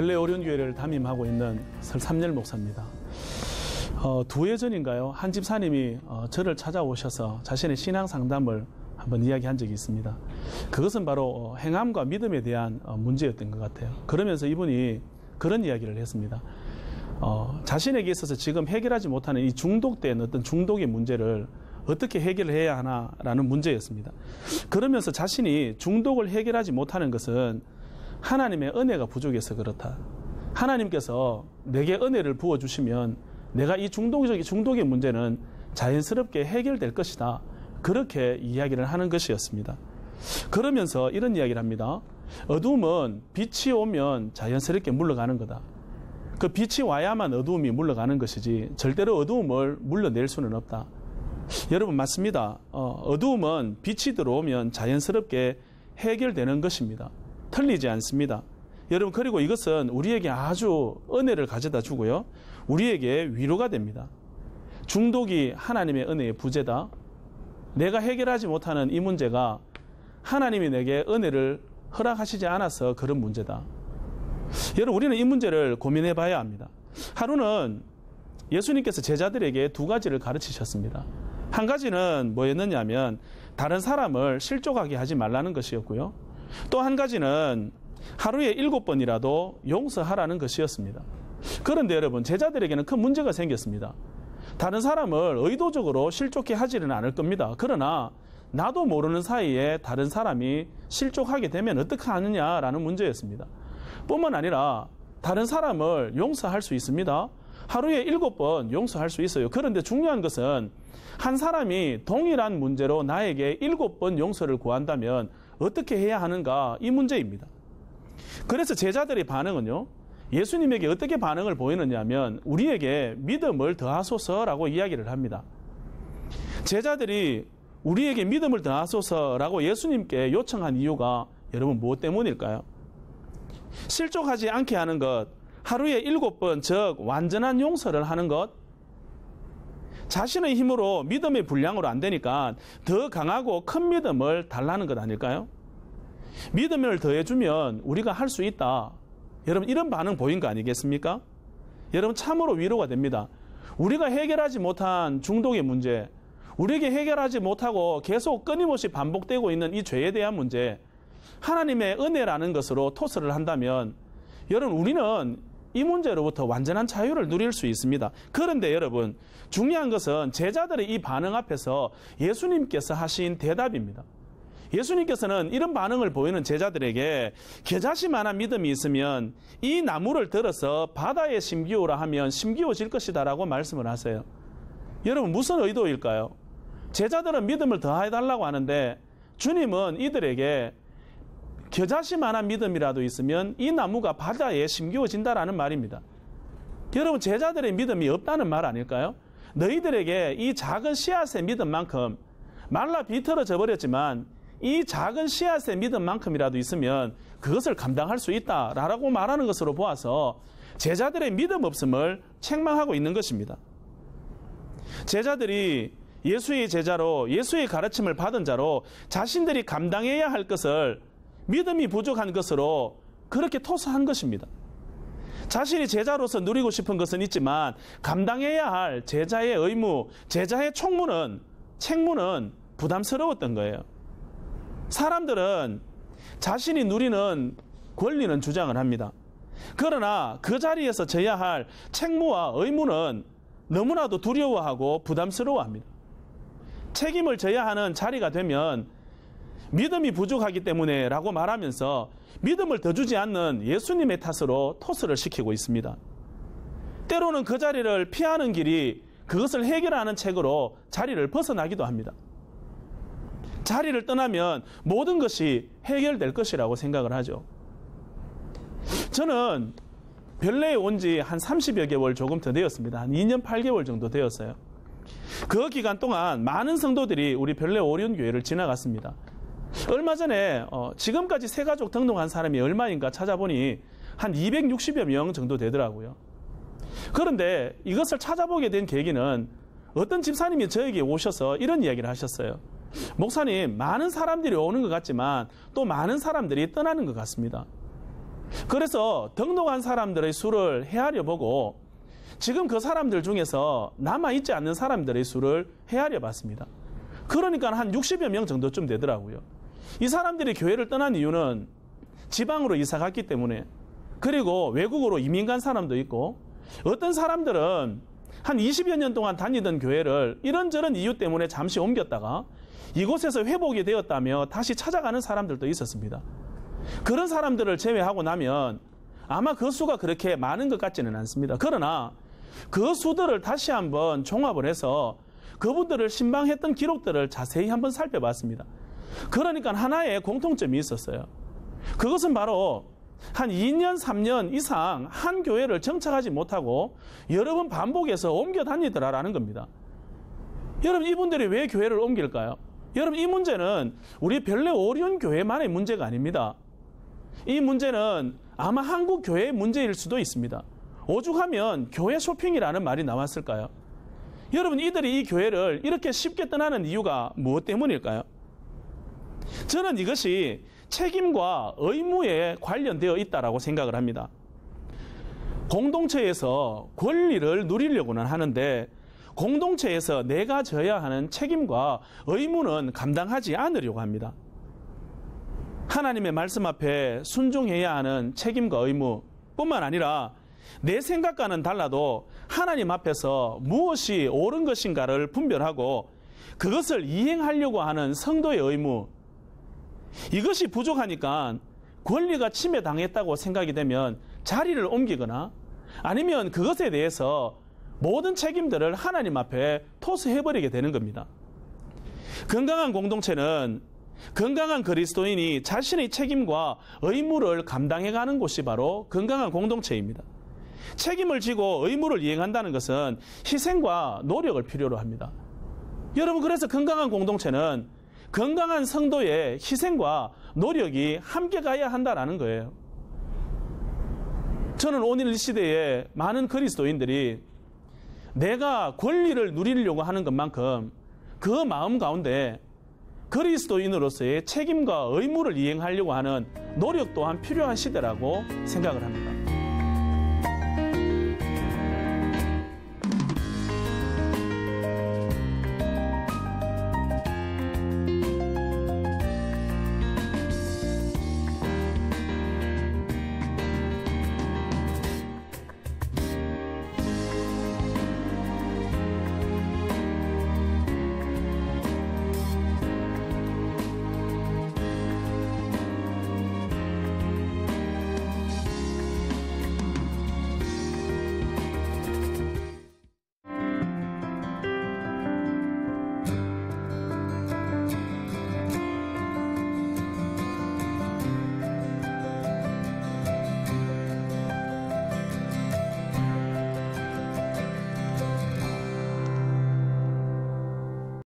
별내오륜교회를 담임하고 있는 설삼열 목사입니다. 2회 전인가요? 한 집사님이 저를 찾아오셔서 자신의 신앙 상담을 한번 이야기한 적이 있습니다. 그것은 바로 행함과 믿음에 대한 문제였던 것 같아요. 그러면서 이분이 그런 이야기를 했습니다. 자신에게 있어서 지금 해결하지 못하는 이 중독된 어떤 중독의 문제를 어떻게 해결해야 하나라는 문제였습니다. 그러면서 자신이 중독을 해결하지 못하는 것은 하나님의 은혜가 부족해서 그렇다. 하나님께서 내게 은혜를 부어주시면 내가 이 중독의 문제는 자연스럽게 해결될 것이다. 그렇게 이야기를 하는 것이었습니다. 그러면서 이런 이야기를 합니다. 어두움은 빛이 오면 자연스럽게 물러가는 거다. 그 빛이 와야만 어두움이 물러가는 것이지 절대로 어두움을 물러낼 수는 없다. 여러분 맞습니다. 어두움은 빛이 들어오면 자연스럽게 해결되는 것입니다. 틀리지 않습니다. 여러분 그리고 이것은 우리에게 아주 은혜를 가져다 주고요. 우리에게 위로가 됩니다. 중독이 하나님의 은혜의 부재다. 내가 해결하지 못하는 이 문제가 하나님이 내게 은혜를 허락하시지 않아서 그런 문제다. 여러분 우리는 이 문제를 고민해 봐야 합니다. 하루는 예수님께서 제자들에게 2가지를 가르치셨습니다. 한 가지는 뭐였느냐 하면 다른 사람을 실족하게 하지 말라는 것이었고요. 또 한 가지는 하루에 7번이라도 용서하라는 것이었습니다. 그런데 여러분 제자들에게는 큰 문제가 생겼습니다. 다른 사람을 의도적으로 실족해 하지는 않을 겁니다. 그러나 나도 모르는 사이에 다른 사람이 실족하게 되면 어떻게 하느냐라는 문제였습니다. 뿐만 아니라 다른 사람을 용서할 수 있습니다. 하루에 7번 용서할 수 있어요. 그런데 중요한 것은 한 사람이 동일한 문제로 나에게 7번 용서를 구한다면 어떻게 해야 하는가 이 문제입니다. 그래서 제자들의 반응은요. 예수님에게 어떻게 반응을 보이느냐 하면 우리에게 믿음을 더하소서라고 이야기를 합니다. 제자들이 우리에게 믿음을 더하소서라고 예수님께 요청한 이유가 여러분 무엇 때문일까요? 실족하지 않게 하는 것, 하루에 7번 즉 완전한 용서를 하는 것, 자신의 힘으로 믿음의 분량으로 안 되니까 더 강하고 큰 믿음을 달라는 것 아닐까요? 믿음을 더해주면 우리가 할 수 있다. 여러분 이런 반응 보인 거 아니겠습니까? 여러분 참으로 위로가 됩니다. 우리가 해결하지 못한 중독의 문제, 우리에게 해결하지 못하고 계속 끊임없이 반복되고 있는 이 죄에 대한 문제, 하나님의 은혜라는 것으로 토스를 한다면 여러분 우리는 이 문제로부터 완전한 자유를 누릴 수 있습니다. 그런데 여러분 중요한 것은 제자들의 이 반응 앞에서 예수님께서 하신 대답입니다. 예수님께서는 이런 반응을 보이는 제자들에게 겨자씨만한 믿음이 있으면 이 나무를 들어서 바다에 심기우라 하면 심기워질 것이다 라고 말씀을 하세요. 여러분 무슨 의도일까요? 제자들은 믿음을 더해달라고 하는데 주님은 이들에게 겨자씨만한 믿음이라도 있으면 이 나무가 바다에 심기워진다라는 말입니다. 여러분 제자들의 믿음이 없다는 말 아닐까요? 너희들에게 이 작은 씨앗의 믿음만큼 말라 비틀어져 버렸지만 이 작은 씨앗의 믿음만큼이라도 있으면 그것을 감당할 수 있다라고 말하는 것으로 보아서 제자들의 믿음 없음을 책망하고 있는 것입니다. 제자들이 예수의 제자로 예수의 가르침을 받은 자로 자신들이 감당해야 할 것을 믿음이 부족한 것으로 그렇게 토스한 것입니다. 자신이 제자로서 누리고 싶은 것은 있지만 감당해야 할 제자의 의무, 제자의 책무는 부담스러웠던 거예요. 사람들은 자신이 누리는 권리는 주장을 합니다. 그러나 그 자리에서 져야 할 책무와 의무는 너무나도 두려워하고 부담스러워합니다. 책임을 져야 하는 자리가 되면 믿음이 부족하기 때문에 라고 말하면서 믿음을 더 주지 않는 예수님의 탓으로 토스를 시키고 있습니다. 때로는 그 자리를 피하는 길이 그것을 해결하는 책으로 자리를 벗어나기도 합니다. 자리를 떠나면 모든 것이 해결될 것이라고 생각을 하죠. 저는 별내에 온 지 한 30여 개월 조금 더 되었습니다. 한 2년 8개월 정도 되었어요. 그 기간 동안 많은 성도들이 우리 별내 오륜교회를 지나갔습니다. 얼마 전에 지금까지 새가족 등록한 사람이 얼마인가 찾아보니 한 260여 명 정도 되더라고요. 그런데 이것을 찾아보게 된 계기는 어떤 집사님이 저에게 오셔서 이런 이야기를 하셨어요. 목사님, 많은 사람들이 오는 것 같지만 또 많은 사람들이 떠나는 것 같습니다. 그래서 등록한 사람들의 수를 헤아려 보고 지금 그 사람들 중에서 남아있지 않는 사람들의 수를 헤아려 봤습니다. 그러니까 한 60여 명 정도쯤 되더라고요. 이 사람들이 교회를 떠난 이유는 지방으로 이사 갔기 때문에, 그리고 외국으로 이민 간 사람도 있고, 어떤 사람들은 한 20여 년 동안 다니던 교회를 이런저런 이유 때문에 잠시 옮겼다가 이곳에서 회복이 되었다며 다시 찾아가는 사람들도 있었습니다. 그런 사람들을 제외하고 나면 아마 그 수가 그렇게 많은 것 같지는 않습니다. 그러나 그 수들을 다시 한번 종합을 해서 그분들을 신방했던 기록들을 자세히 한번 살펴봤습니다. 그러니까 하나의 공통점이 있었어요. 그것은 바로 한 2년, 3년 이상 한 교회를 정착하지 못하고 여러 번 반복해서 옮겨 다니더라라는 겁니다. 여러분, 이분들이 왜 교회를 옮길까요? 여러분, 이 문제는 우리 별내 오륜 교회만의 문제가 아닙니다. 이 문제는 아마 한국 교회의 문제일 수도 있습니다. 오죽하면 교회 쇼핑이라는 말이 나왔을까요? 여러분, 이들이 이 교회를 이렇게 쉽게 떠나는 이유가 무엇 때문일까요? 저는 이것이 책임과 의무에 관련되어 있다고 생각을 합니다. 공동체에서 권리를 누리려고는 하는데 공동체에서 내가 져야 하는 책임과 의무는 감당하지 않으려고 합니다. 하나님의 말씀 앞에 순종해야 하는 책임과 의무 뿐만 아니라 내 생각과는 달라도 하나님 앞에서 무엇이 옳은 것인가를 분별하고 그것을 이행하려고 하는 성도의 의무, 이것이 부족하니까 권리가 침해당했다고 생각이 되면 자리를 옮기거나 아니면 그것에 대해서 모든 책임들을 하나님 앞에 토스해버리게 되는 겁니다. 건강한 공동체는 건강한 그리스도인이 자신의 책임과 의무를 감당해가는 곳이 바로 건강한 공동체입니다. 책임을 지고 의무를 이행한다는 것은 희생과 노력을 필요로 합니다. 여러분, 그래서 건강한 공동체는 건강한 성도의 희생과 노력이 함께 가야 한다는 거예요. 저는 오늘 이 시대에 많은 그리스도인들이 내가 권리를 누리려고 하는 것만큼 그 마음 가운데 그리스도인으로서의 책임과 의무를 이행하려고 하는 노력 또한 필요한 시대라고 생각을 합니다.